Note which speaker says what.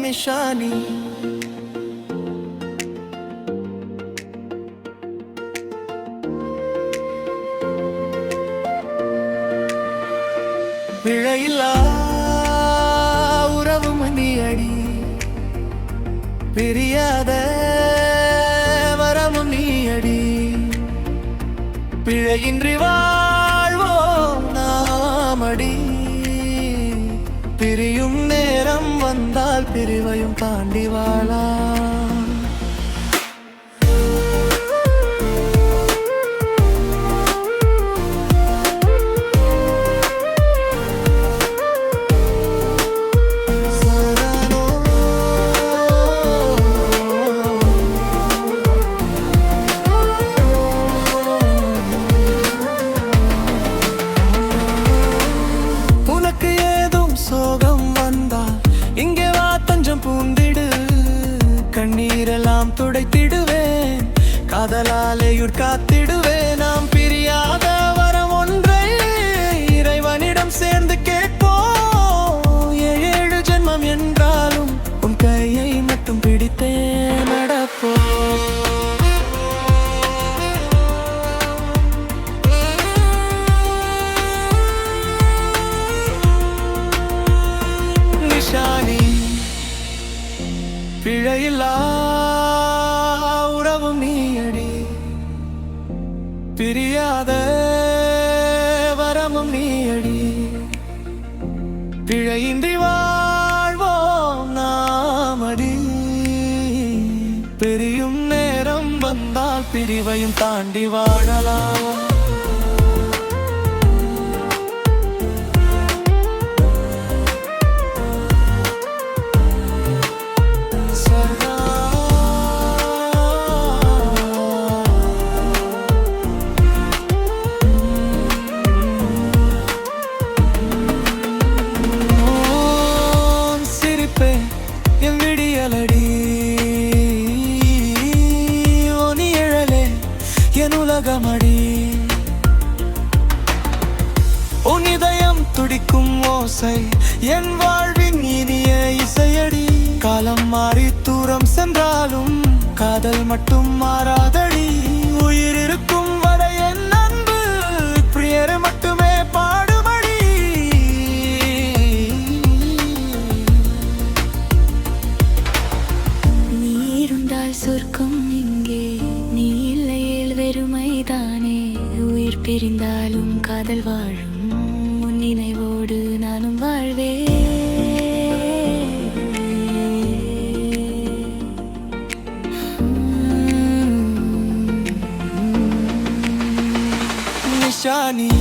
Speaker 1: நிஷானி. பிழையில்லா உறவும் நீ அடி, பிரியாத வரமும் நீ அடி. பிழையின்றி வாழ்வோம் நாமடி, பிரியும் நேரம் வந்தால் பிரிவையும் தாண்டி வாழா. சோகம் வந்தா இங்கே வா தஞ்சம் பூந்திடு, கண்ணீரெல்லாம் துடைத்திடுவேன், காதலாலேயுட் காத்திடுவேன். நாம் பிரியாத வரம் ஒன்றை இறைவனிடம் சேர்ந்து கேட்போம். 7 ஜென்மம் என்றாலும் உன் கையை மட்டும் பிடித்தேன் நடப்போம். பிழையில்லா உறவும் நீ அடி, பிரியாத வரமும் நீ அடி. பிழையின்றி வாழ்வோம் நாமடி, பிரியும் நேரம் வந்தால் பிரிவையும் தாண்டி வாழலாம். என் விடியலடி ஓனி எழலே என் உலகமடி, உன் இதயம் துடிக்கும் ஓசை என் வாழ்வின் இனிய இசையடி. காலம் மாறி தூரம் சென்றாலும் காதல் மட்டும் மாறாதடி, உயிர் இருக்கும் வரை என் அன்பு பிரியர் மட்டுமே பாடுமடி.
Speaker 2: சொர்க்கம் இங்கே நீ இல்லையேல் வெறுமைதானே, உயிர் பிரிந்தாலும் காதல் வாழும், உன் நினைவோடு நானும் வாழ்வே.
Speaker 1: நிஷானி.